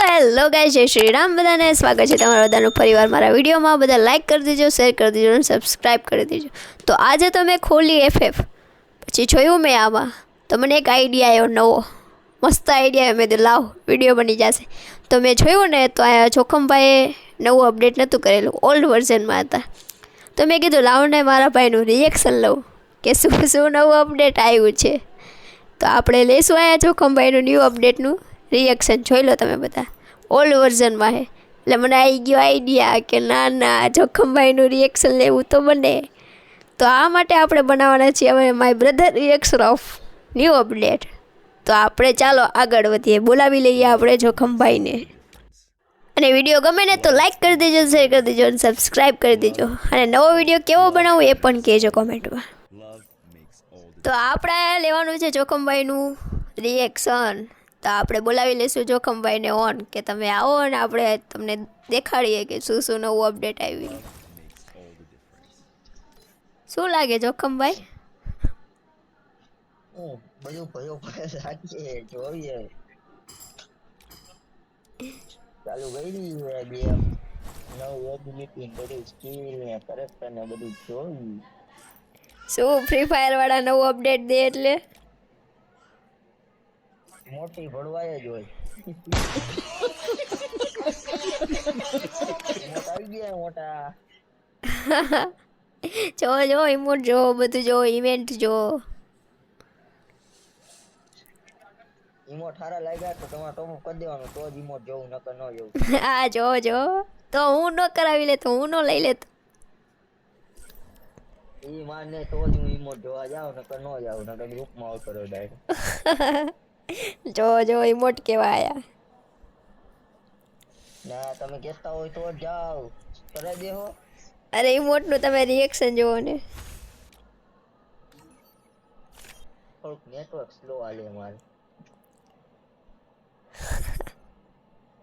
Hello guys, જય શ્રી રામ બધાને સ્વાગત છે તમારા બધાનું ફરીવાર મારા વિડીયોમાં. બધા લાઈક કરી દેજો, શેર કરી દેજો અને સબસ્ક્રાઈબ કરી દેજો. તો આજે તો મેં ખોલી એફએફ, પછી જોયું મેં આમાં, તો મને એક આઈડિયા આવ્યો નવો, મસ્ત આઈડિયા. મેં તો લાવ વિડીયો બની જશે. તો મેં જોયું ને તો આ જોખમભાઈએ નવું અપડેટ નહોતું કરેલું, ઓલ્ડ વર્ઝનમાં હતા. તો મેં કીધું લાવને મારા ભાઈનું રિએક્શન લઉં કે શું શું નવું અપડેટ આવ્યું છે. તો આપણે લઈશું અહીંયા જોખમભાઈનું ન્યૂ અપડેટનું રિએક્શન. જોઈ લો તમે બધા, ઓલ્ડ વર્ઝનમાં છે. એટલે મને આવી ગયો આઈડિયા કે ના ના જોખમભાઈનું રિએક્શન લેવું તો બને. તો આ માટે આપણે બનાવવાના છીએ હવે my brother reaction of new update. તો આપણે ચાલો આગળ વધીએ, બોલાવી લઈએ આપણે જોખમભાઈને. અને વિડીયો ગમે ને તો લાઈક કરી દેજો, શેર કરી દેજો અને સબસ્ક્રાઈબ કરી દેજો. અને નવો વિડીયો કેવો બનાવવો એ પણ કહેજો કોમેન્ટમાં. તો આપણે લેવાનું છે જોખમભાઈનું રિએક્શન. તો આપણે બોલાવી લઈશું જોખમભાઈને ઓન, કે તમે આવો અને આપણે તમને દેખાડીએ કે શું શું નવું અપડેટ આવ્યું. શું લાગે જોખમભાઈ? બધું ભયો રાખીએ, જોઈએ ચાલુ કરી બે નવું એબિલિટી બધું સ્કિલ ને કરેક્ટર ને બધું જોઈ. શું ફ્રી ફાયર વાળા નવું અપડેટ દે એટલે મોટી ભળવાય જ હોય. મોટા આવી ગયા મોટા. જો ઇમોટ જો, બધું જો, ઇવેન્ટ જો. ઇમોટ સારા લાગ્યા તો તમારે ટોપ કરી દેવાનું, તો જ ઇમોટ જોવું, નકર ન જોવું. હા જો તો હું ન કરાવી લેતો, હું ન લઈ લેતો. ઈ માને તો જ હું ઇમોટ જોવા જાઉં, નકર ન જાઉં, નકર ગ્રુપમાં આવતો રહ્યો ડાયરેક્ટ. જો ઇમોટ કેવા આયા. ના તમે કહેતા હોય તો જ જાઓ, કરાઈ દેહો. અરે ઇમોટ નું તમે રિએક્શન જોવો ને. થોડુંક નેટવર્ક સ્લો આલે મારે.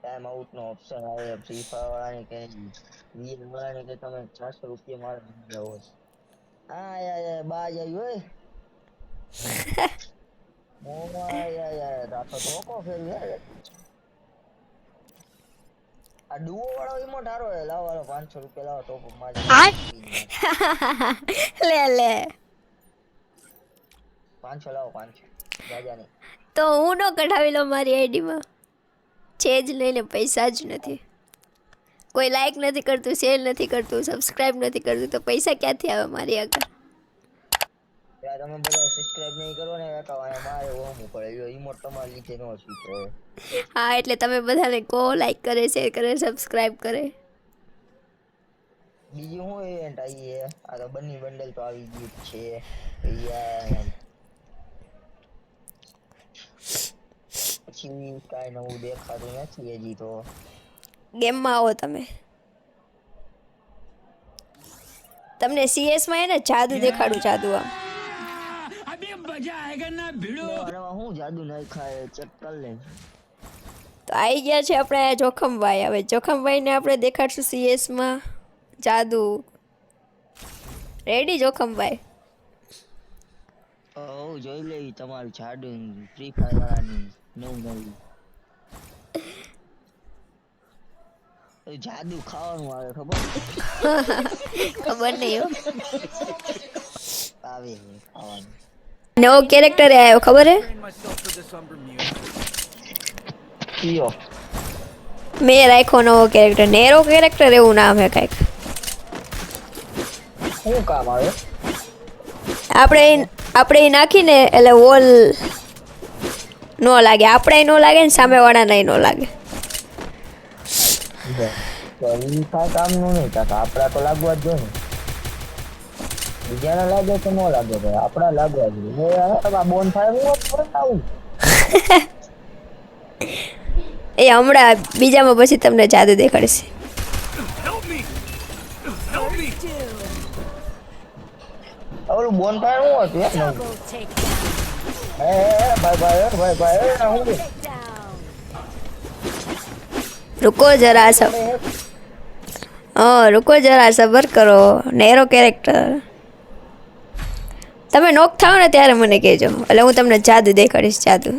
ટાઈમ આઉટ નો ઓપ્શન આવે ફ્રી ફાયર વાળાને કે વીર વાળાને કે તમે 400 રૂપિયા મારે જાવ. હા યાર બાજ આવી હોય મોમાં યાર રાતો ધોકો ફેરવી યાર. આ ડુઓ વાળો ઇમોટ હારો હે, લાવો 500 રૂપિયા લાવો ટોપ મારે. લે 500 લાવો, 500 રાજા નહીં. તો હું ન કઢાવી લઉં, મારી આઈડીમાં છે જ લઈને પૈસા જ નથી. કોઈ લાઈક નથી કરતું, શેર નથી કરતું, સબસ્ક્રાઈબ નથી કરતું, તો પૈસા ક્યાંથી આવે મારી આગળ? યાર તમે બધા સબસ્ક્રાઇબ નહીં કરો ને કાકા, મારે ઓમું પડે. જો ઇમોટ તમારી લીધે નો સ્વીચો. હા એટલે તમે બધાને કહો લાઈક કરે, શેર કરે, સબસ્ક્રાઈબ કરે. બીજું હું ઇવેન્ટ આવી છે? આ તો બની બંડલ તો આવી ગયું છે યાર. પછી કાંઈ નવું દેખાતું નથી હજી તો. ગેમમાં આવો તમે, તમને સીએસમાં એને જાદુ દેખાડું, જાદુ આમ. હું જાદુ નાખાય ચેક કર લે. તો આવી ગયા છે આપણે જોખમભાઈ. હવે જોખમભાઈને આપણે દેખાડશું સીએસમાં જાદુ. રેડી જોખમભાઈ? જોઈ લેવી તમારું જાદુ ફ્રી ફાયર વાળાની નવું જાદુ ખાવાનું આવે ખબર? ખબર નહીં હો. આવે ખાવાનું. નવો કેરેક્ટર આવ્યો ખબર હે? કયો? મેં રાખ્યો નવો કેરેક્ટર, નેરો કેરેક્ટર એવું નામ હે કાંઈક. શું કામ આવે? આપણે એ નાખીને એટલે વોલ નો લાગે, આપણે નો લાગે ને સામેવાળાને નો લાગે. કામનું નહીં કાકા, આપડા તો લાગવા જ જોઈએ. બીજાને લાગે તો ન લાગે, ભાઈ આપડા લાગવા જોઈએ. બોન થાય આવું એ હમણાં બીજામાં પછી તમને જાદુ દેખાડશે. ઓલું બોન ફાયર શું હતું? ભાઈ रुको जरा सब, रुको जरा सबर કરો. નેરો કેરેક્ટર તમે નોક થાવ ને ત્યારે મને કહેજો, એટલે હું તમને જાદુ દેખાડીશ. જાદુ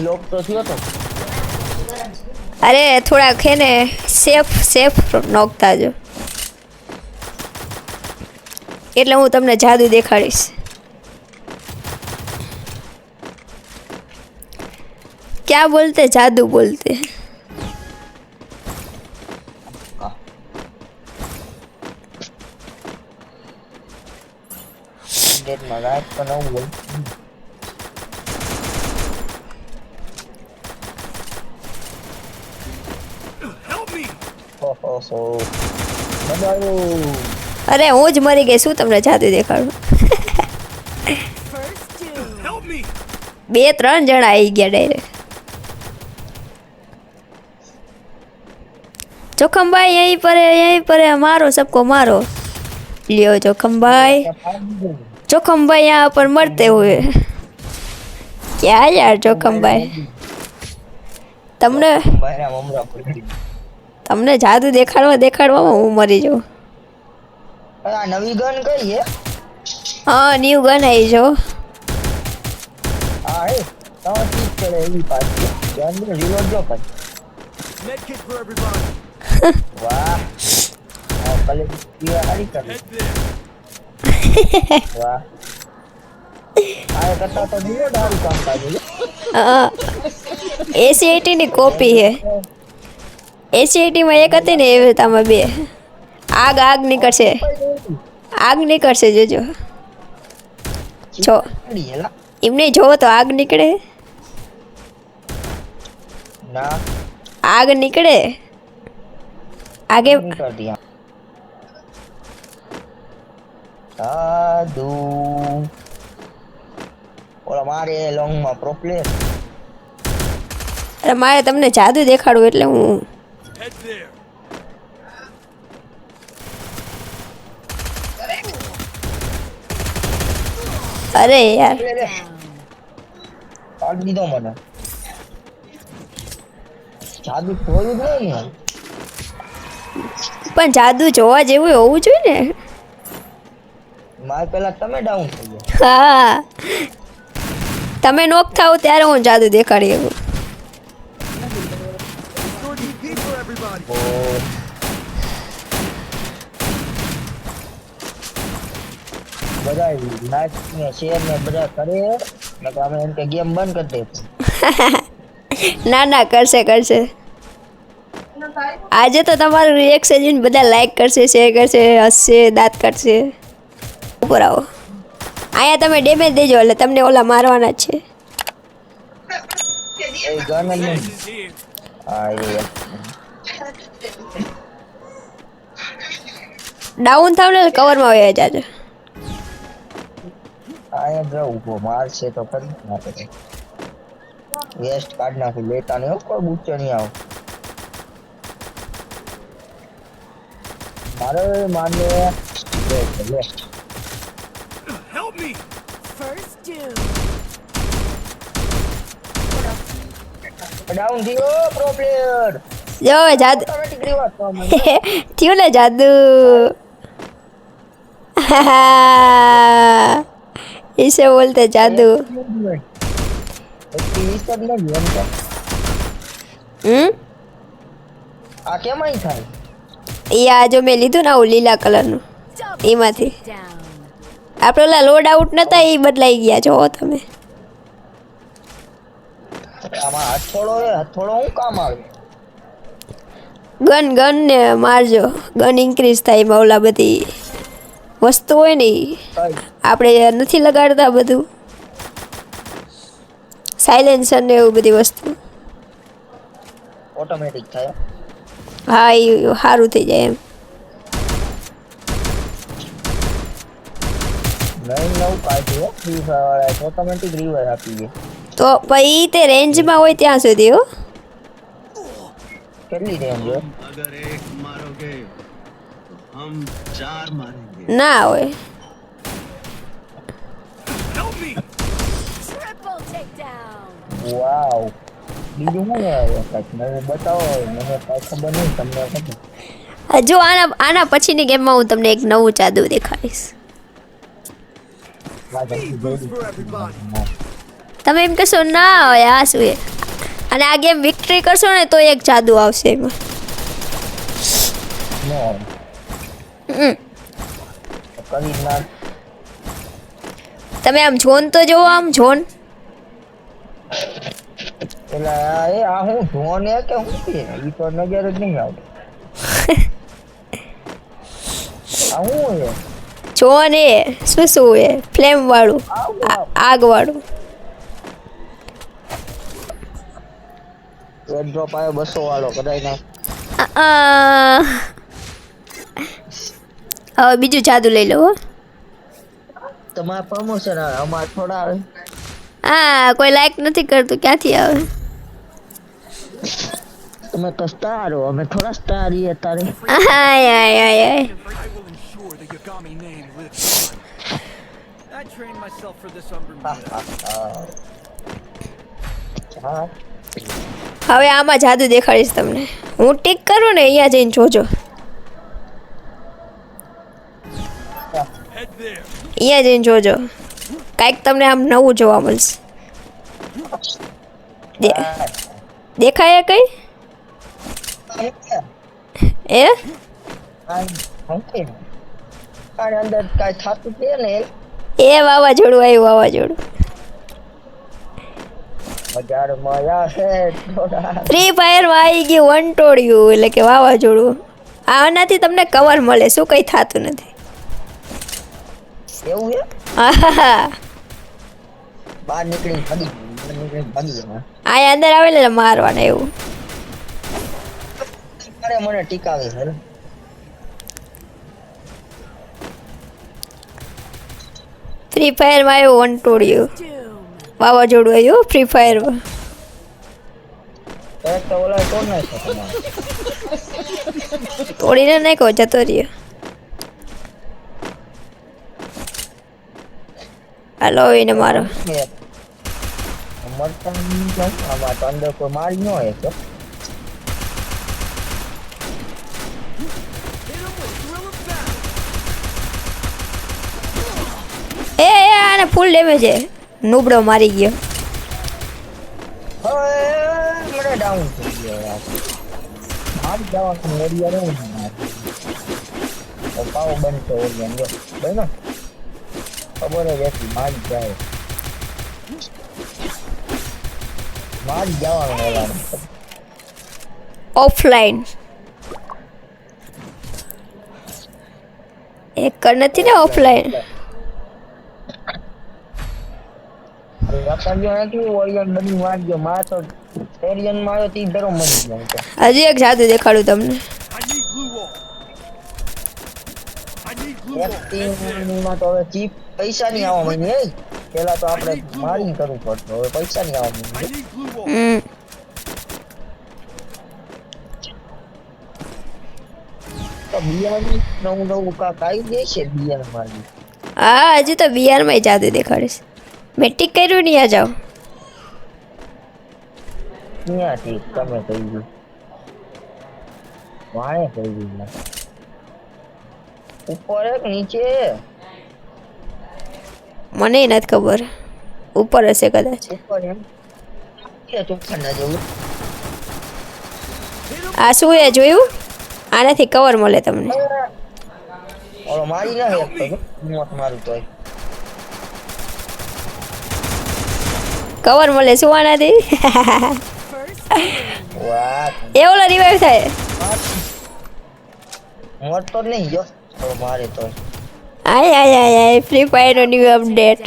લોક તો થયો તો અરે થોડાક હે ને સેફ નોખતા જો, એટલે હું તમને જાદુ દેખાડીશ. क्या बोलते जादू बोलते. डेट में रात को 9 હોય. હો બનાવ્યું. અરે હું જ મરી ગઈ, શું તમને જાદુ દેખાડું. 2-3 જણા આવી ગયા ડાયરેક્ટ. जोखम भाई यहीं पर है, मारो सबको मारो. लियो जोखम भाई. जोखम भाई यहाँ पर मरते हुए. क्या यार जोखम भाई, તમને મારા મમરા પડી. તમને જાદુ દેખાડવામાં હું મરી જાઉં. આ નવી ગન કઈ હે? હા ન્યુ ગન આવી જો. હા હે તો ઠીક કરે એવી પાછી ગન રીલોડ જો કર. Medkit for everybody. વાહ આ કલે પીવા હારી કરી. વાહ આ કરતા તો રીલોડ હારી કામ કાઢ્યું. હા AC80 ની કોપી હે. AC80 માં એક હતી ને એવી તામાં બે. આગ નીકળશે, આગ નીકળશે જોજો. જો એમને જોવો તો આગ નીકળે. ના આગ નીકળે આગે. कर दिया जादू ઓલા મારે લોંગ માં પ્રો પ્લેયર. અરે મારે તમને જાદુ દેખાડવું એટલે હું. Head there. અરે યાર પાડ દીધો મને. જાદુ જોયું જ નહીં ને. પણ જાદુ જોવા જેવું હોવું જોઈએ ને. મારે પેલા તમે ડાઉન થઈ ગયા. હા તમે નોક થાવ ત્યારે હું જાદુ દેખાડી એવું. Restore DP for everybody. ઓ બધા લાઈક ને શેર ને બધા કરે નકર અમે એમ કે ગેમ બંધ કરી દે. ના કરશે. આજે તો તમારું રિએક્શન જોઈને બધા લાઈક કરશે, શેર કરશે, હસશે, દાંત કાઢશે. ઉપર આવો, અહીંયા તમે ડેમેજ દેજો એટલે તમને ઓલા મારવાના જ છે. એ ગન જ નહીં. Is here. હા એ ડાઉન થાવ ને કવરમાં વયા જાજો. આયા જો ઉભો મારશે તો કરી નાખે. વેસ્ટ કાઢ નાખી લેતા નહીં કોઈ બુચ્ચો નહીં આવ. મારે માનને લે Help me. ડાઉન થયો પ્રો પ્લેયર. જો જાદુ ઓટોમેટિક રિવર્સ થયું ને જાદુ. इसे बोलते जादू. આ કેમાંય થાય? એ આ જો મેં લીધું ને આવું લીલા કલરનું એમાંથી આપણે ઓલા લોડ આઉટ નતા એ બદલાઈ ગયા જો તમે. આમાં હથોડો હું કામ આવે? ગન ને મારજો, ગન ઇન્ક્રીઝ થાય એમાં ઓલા બધી વસ્તુ હોય ને ઈ આપણે નથી લગાડતા બધું સાયલેન્સર ને એવું બધી વસ્તુ. ઓટોમેટિક થાય. હા એ સારું થઈ જાય એમ. નવું કાઢ્યું ફ્રી ફાયર ઓટોમેટિક રિવર્સ આપી દે. તો પછી તે રેન્જમાં હોય ત્યાં સુધી હો. કેટલી રેન્જ હોય? अगर एक मारोगे तो हम 4 मारेंगे. ના હોય. Help me. વાવ બીજું શું આવે? કાંઈક નવું બતાવો. મને કાંઈ ખબર નહીં, તમને ખબર? જો આના પછીની ગેમમાં હું તમને એક નવું જાદુ દેખાડીશ. Boost for everybody. તમે એમ કહેશો ના હોય આ શું એ. અને આ ગેમ વિક્ટરી કરશો ને તો એક જાદુ આવશે એમાં. નો હમ. કરી નાખ. તમે આમ ઝોન તો જોવો, આમ ઝોન. એટલે આ હું ધોને કે હું છે ઈ તો નજર જ નહીં આવતી. આ હું છે ઝોન એ શું એ ફ્લેમ વાળું, આગ વાળું. એક ડ્રોપ આવ્યો 200 વાળો કદાચ ના. હવે બીજું જાદુ લઈ લો હો. તમારા પ્રમોશન આવે અમારે થોડા આવે. હા, કોઈ લાઈક નથી કરતું, ક્યાંથી આવે? તમે તો સ્ટાર હો, અમે થોડા સ્ટાર છીએ તારે. આય આય આય આય. I will ensure the Yagami name lives on. I trained myself for this under Bermuda. હા હવે આમાં જાદુ દેખાડીશ તમને. હું ટીક કરું ને અહીંયા જઈને જોજો. Head there. અહીંયા જઈને જોજો, કાંઈક તમને આમ નવું જોવા મળશે. દેખાય કઈ એ? અંદર કાંઈ થતું છે ને એ વાવાઝોડું આવ્યું, વાવાઝોડું. બજારમાં છે થોડા. ફ્રી ફાયરમાં આવી ગયું વંટોળિયું, એટલે કે વાવાઝોડું. આનાથી તમને કવર મળે, શું કંઈ થતું નથી. એવું છે આહા, બહાર નીકળીને ભાગી જવા. આ અંદર આવે ને મારવાના એવું. અરે મને ટીકાવે છે ફ્રી ફાયરમાં આવ્યું વંટોળિયું, વાવાઝોડું આવ્યું ફ્રી ફાયરમાં. તો ઓલા તોડ નાખે તમારે. તોડીને નાખ્યો, જતો રહ્યો. હાલો એને મારો. મરતા આમાં તો અંદર કોઈ મારી ન હોય તો. એ આને ફૂલ ડેમેજ છે, નુબડો મારી ગયો. હવે મને ડાઉન થઈ ગયો યાર. મારી જવાનું નડિયા રહું પાવ બનતો ઓરિયન જો ભાઈ ને ખબર જ હતી મારી જાય. મારી જવાનું ઓલાને ઓફલાઈન એક નથી ને ઓફલાઈન. ઓરિયન બની વાગ્યો માર તો ઓરિયન માં આવ્યો તી ધરો મરી ગયો. હજી એક જાદુ દેખાડું તમને. I need glue wall. I need glue wall. એક ટીમમાં તો હવે ચીપ પૈસા નહીં આવવા માંડી. પેલા તો આપણે મારી કરવું પડતું, હવે પૈસા નહીં આવવા I માંડી. need glue wall. તો બિયારની નવું કાંક આવી જાય છે બિયાર મારી. હા, હજી તો બિહારમાં જાદુ દેખાડીશ. મેં ટીક કર્યું નહીં, આ જાઓ. ક્યાંથી તમે કહી ગયું વાણે કહી ગયું ઉપર એક નીચે મને નથી ખબર, ઉપર હશે કદાચ. ઉપર એમ કે ચોખ્ખા ના જવું. આ શું એ જોયું? આનાથી કવર મળે તમને. ઓલો મારી ના હેક તો મોત મારું તોય કવર મળે શું આનાથી? વાહ એ ઓલો રિવાઈવ થાય. મોત તો નહીં જો ઓલો મારે તો આય આય આય આય, ફ્રી ફાયર નો ન્યુ અપડેટ.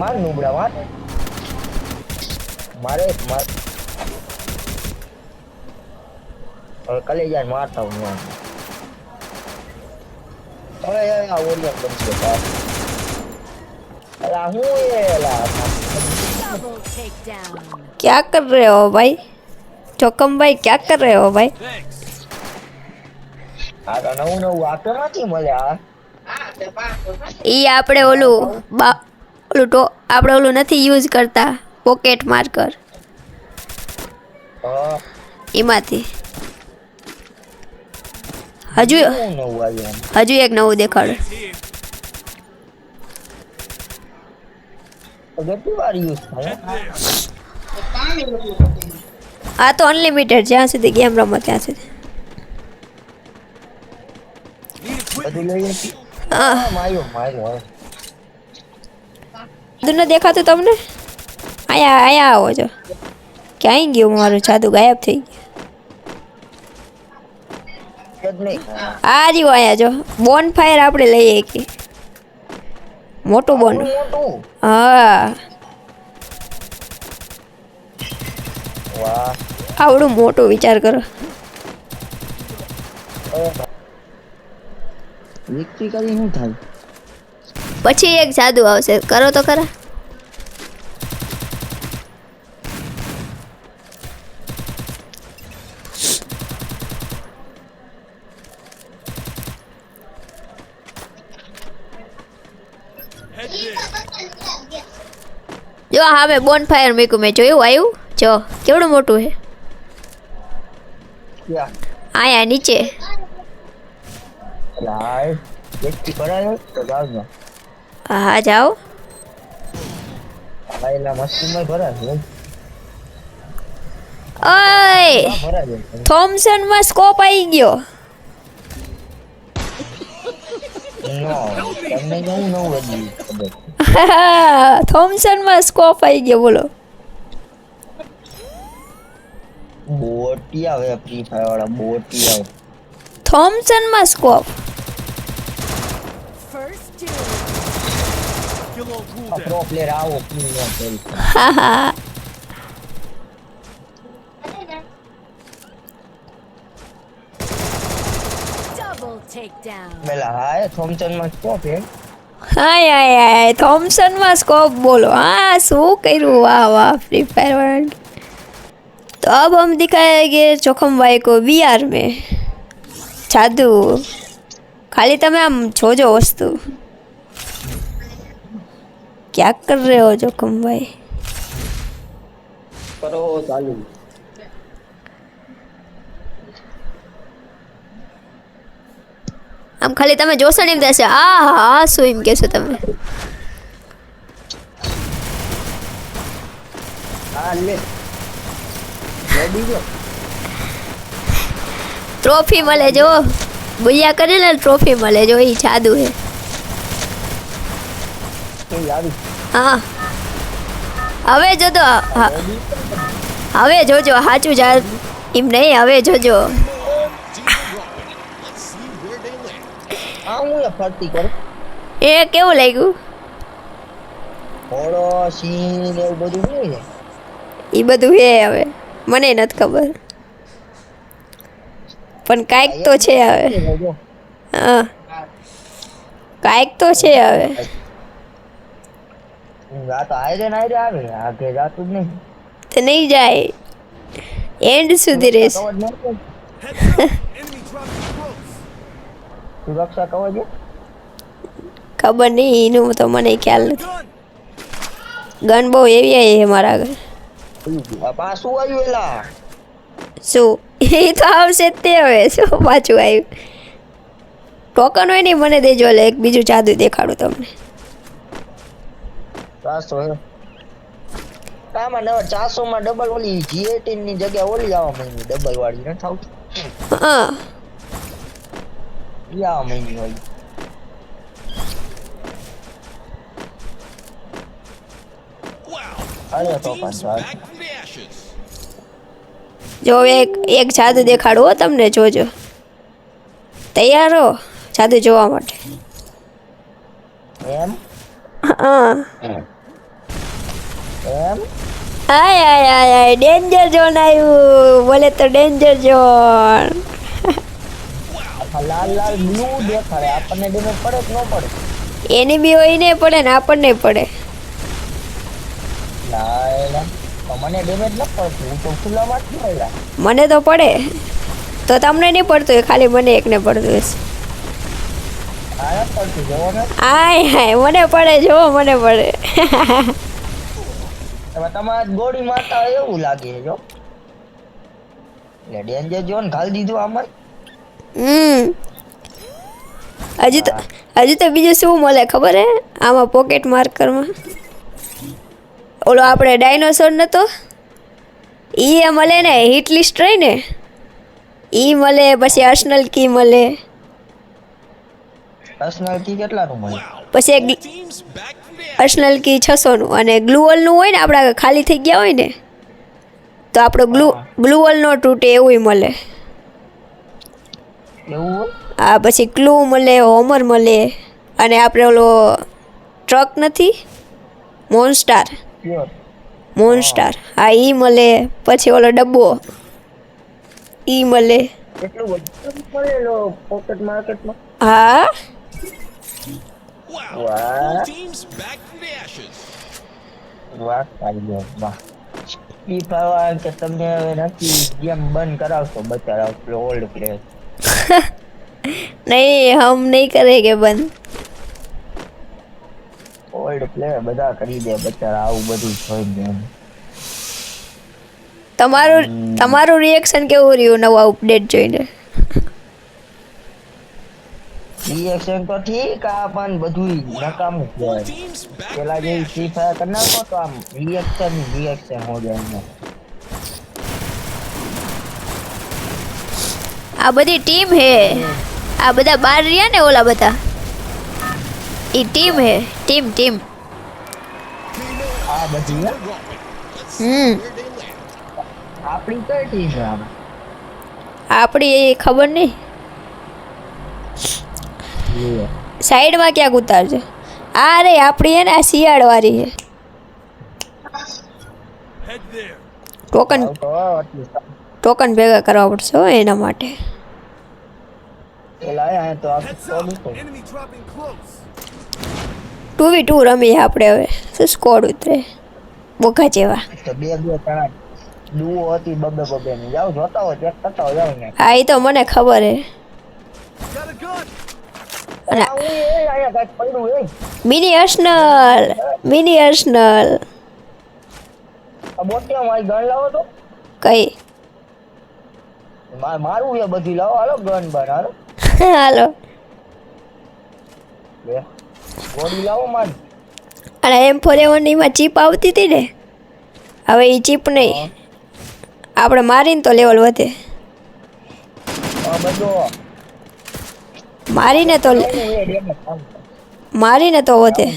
માર નુબડા માર મારે માર હવે કલેજાને મારતા હું હવે આ ઓરિયન બનશે બાપ. અલા હું એલા क्या कर रहे हो भाई? चौकम भाई क्या कर रहे हो भाई? Thanks. આ તો નવું આપે નથી મળ્યા. ઈ આપણે ઓલું આપણે ઓલું નથી યુઝ કરતા, પોકેટ માર્કર, એમાંથી હજુ નવું આવ્યું એક નવું દેખાડો. કેટલી વાર યુઝ થાય? આ તો અનલિમિટેડ, જ્યાં સુધી ગેમ રમો ત્યાં સુધી. બધું લઈ લે. હા માર્યો હવે. જાદુ ન દેખાતું તમને? અહીંયા અહીંયા આવો છો. ક્યાંય ગયું મારું જાદુ? ગાયબ થઈ ગયું. જ નહીં. આ રહ્યું અહીંયા જો. બોન ફાયર આપણે લઈએ કે મોટું બોન. મોટું. હા વાહ. આવડું મોટું વિચાર કરો. વિક્ટરી કરી શું થાય? પછી એક જાદુ આવશે, કરો તો ખરા. જો હા મેં બોન ફાયર મૂક્યું, મેં જોયું આવ્યું. જો કેવડું મોટું છે. ક્યાં? આયા નીચે. લાય વિક્ટરી કરાયો તો જાવ ને. હા જાઓ. આયલા મસ્તીમાં ભરાય. ઓય ભરાય. થોમસન માં સ્કોપ આવી ગયો. નો તમને કેવું નવું વધી ખબર. થોમસન માં સ્કોપ આવી ગયો બોલો. બોટી આવે ફ્રી ફાયર વાળા બોટી આવે. થોમસન માં scope. Kill all cool down. Pro player આવો ફ્રી નો કરી. Double takedown. પેલા હાય થોમસન માં સ્કોપ હે. હાય હાય હાય थॉमसन માં स्कोप बोलो. हाँ શું કર્યું, वाह वाह फ्री फायर वर्ल्ड. तो अब हम दिखाएंगे जोखम भाई को वीआर में जादू. खाली तमे आम छोजो वस्तु. क्या कर रहे हो जोखम भाई? કરો ચાલુ. આમ ખાલી તમે જોશો ને એમ થશે આ હા શું એમ કહેશો તમે. હા લે. રેડી જો. ટ્રોફી મળે જો. બુયા કરે ને ટ્રોફી મળે જો. એ જાદુ હે. કે આવી. હા હવે જોજો. હા હવે જોજો સાચું જા એમ નહીં. હવે જોજો. આ હું એ ફરતી કર. એ કેવું લાગ્યું? ઓળો સીન એવું બધું નહીં છે. એ બધું હે હવે મને નથી ખબર, પણ કાંઈક તો છે હવે. હા કાંઈક તો છે હવે. આ તો આયરન આવે આગે જાતું જ નહીં. તે નહીં જાય, એન્ડ સુધી રહેશે. કવચ નહીં. Heads up. Enemy dropping ropes. સુરક્ષા કવચ છે? ખબર નહીં એનું તો મને ખ્યાલ નથી. Gun. ગન બહુ એવી આવી મારા આગળ. આ પાછું આવ્યું એલા. શું એ તો આવશે જ તે. હવે શું પાછું આવ્યું? ટોકન હોય નહીં મને દેજો, એટલે એક બીજું જાદુ દેખાડું તમને. 400 હે. આમાં નવા 400 માં ડબલ ઓલી G18 ની જગ્યા ઓલી આવવા માંડી ડબલ વાળી ન થાવ. હા ઈ આવવા માંડી ઓલી. અરે તો પાછા જો એક જાદુ દેખાડું હો તમને, જોજો. તૈયાર હો જાદુ જોવા માટે? એમ હા એમ હાય હાય હાય હાય ડેન્જર ઝોન આવ્યું. બોલે તો ડેન્જર ઝોન. આ લાલ લાલ બ્લુ દેખાડે. આપણને ડેમેજ પડે કે ન પડે? એની બી હોય ને પડે ને આપણને પડે. લાયલા તો મને ડેમેજ ન પડતું. હું તો ખુલ્લામાં જ મળ્યા. મને તો પડે. તો તમને નહીં પડતું, ખાલી મને એકને પડતું હશે. આયા પડતું જોવો ને. આય હાય મને પડે, જો મને પડે. હવે તમારે ગોળી મારતા હોય એવું લાગે છે જો. એટલે ડેન્જર ઝોન ઘાલી દીધું આમાં. હજી તો બીજું શું મળે ખબર હે આમાં? પોકેટ માર્કરમાં ઓલો આપણે ડાયનોસોર નતો એ મળે ને હિટ લિસ્ટ રહી ને ઈ મળે પછી અર્સનલ કી મળે પર્સનલ કી કેટલાનું મળે? પછી એક અર્સનલ કી 600 નું અને ગ્લુઅલનું હોય ને આપણા ખાલી થઈ ગયા હોય ને તો આપણો ગ્લુઅલ નો તૂટે એવું મળે. એવું હોય? આ પછી ક્લુ મળે હોમર મળે અને આપણે ઓલો ટ્રક નથી મોનસ્ટાર Sure. મોનસ્ટાર હા ઈ મળે પછી ઓલો ડબ્બો ઈ મળે કેટલું બધું મળેલો પોકેટ માર્કેટમાં? હા વાહ વાહ કાઢ્યો વાહ. ઈ ફાવા કે તમને હવે નથી ગેમ બંધ કરાવશો બચારા ઓલ્ડ પ્લેયર. નહીં હમ નહીં કરેંગે બંધ. ઓલ્ડ પ્લેયર બધા કરી દે બચારા આવું બધું જોઈને. તમારું રિએક્શન કેવું રહ્યું નવા અપડેટ જોઈને? રિએક્શન તો ઠીક આ પણ બધું નકામું કહેવાય. પેલા જેવી ફ્રી ફાયર કરી નાખો તો આમ રિએક્શન હો જાય. આ બધી ટીમ હે આ બધા બાર રહ્યા ને ઓલા બધા ઈ ટીમ હે ટીમ આ બધી આપણી કઈ ટીમ છે આમ? આપણી એ ખબર નહીં સાઈડમાં ક્યાંક ઉતારજો. આ રે આપણી હે ને આ શિયાળ વાળી હે Head there. ટોકન ભેગા કરવા પડશે હો એના માટે. પેલા આયા તો Heads up. આખું Enemy dropping close. 2v2 રમીએ આપણે હવે શું સ્કોડ ઉતરે બોઘા જેવા. તો બે ત્રણ ડુઓ હતી બબે ની જાવ જોતા હોય ચેક કરતા હોય જાવ ને. હા એ તો મને ખબર હે. Got a gun. અને આ હું એ આયા કાક પડ્યું એ મિની અર્સનલ આ બોટિયા મારી ગન લાવો તો કઈ મારું એ બધી લાવો હાલો ગન બન હાલો હાલો લે બોડી લાવો માન. અને M4A1 માં ચીપ આવતી હતી ને હવે એ ચીપ નહીં આપણે મારીને તો લેવલ વધે. આ બધો મારીને તો વધે.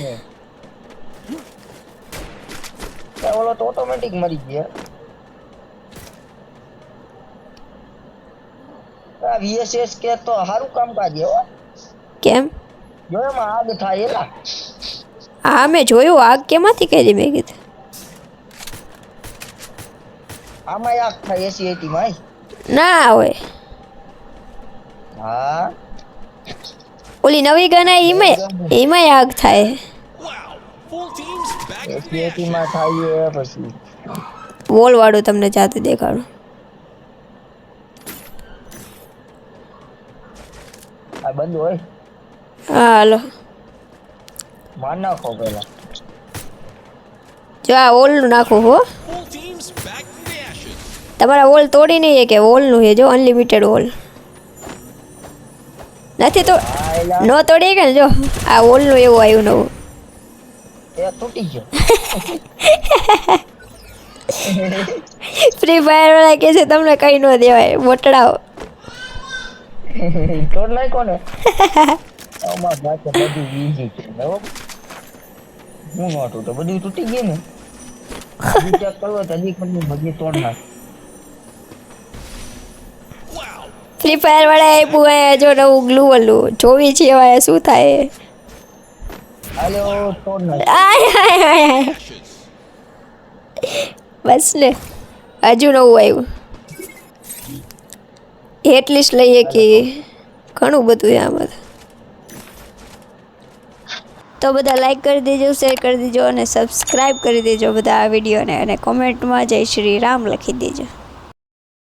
ઓલો તો ઓટોમેટિક મરી ગયા. આ VSS કે તો સારું કામ કાજે હો. કેમ જો એમાં આગ થાય એલા. હા મેં જોયું આગ કેમાંથી કરી મેં કીધું આમાં આગ થાય 80-80 માં ના હોય હા ઓલી નવી ગન આવી એમાંય આગ થાય. 80-80 માં થાય પછી વોલ વાળું તમને જાતે દેખાડું. આ બંધ હોય હા હાલો માર નાખો પેલા. જો આ વોલનું નાખું હો તમારા વોલ તોડી નહીં કે વોલનું છે જો અનલિમિટેડ વોલ નથી તો હા એલા ન તોડી કે ને જો આ વોલનું એવું આવ્યું નવું. એ તૂટી ગયો. ફ્રી ફાયર વાળા કે છે તમને કઈ ન દેવાય મોટડાઓ. તોડ નાખો ને આમાં બાકી બધું ઈઝી છે હો. હું નહોતું તો બધું તૂટી ગયું ને હજી ચેક કરવો તો હજી પણ બધી તોડ નાખ. ફ્રી ફાયર વાળા આપ્યું જો નવું ગ્લુ વાળું જોવી છે હવે શું થાય. હાલો તોડ નાખ. આય બસ ને હજુ નવું આવ્યું એટલીસ્ટ લઈએ કે ઘણું બધું આમાં. તો બધા લાઈક કરી દેજો શેર કરી દેજો અને સબસ્ક્રાઈબ કરી દેજો બધા આ વિડીયોને અને કોમેન્ટમાં જય શ્રી રામ લખી દેજો.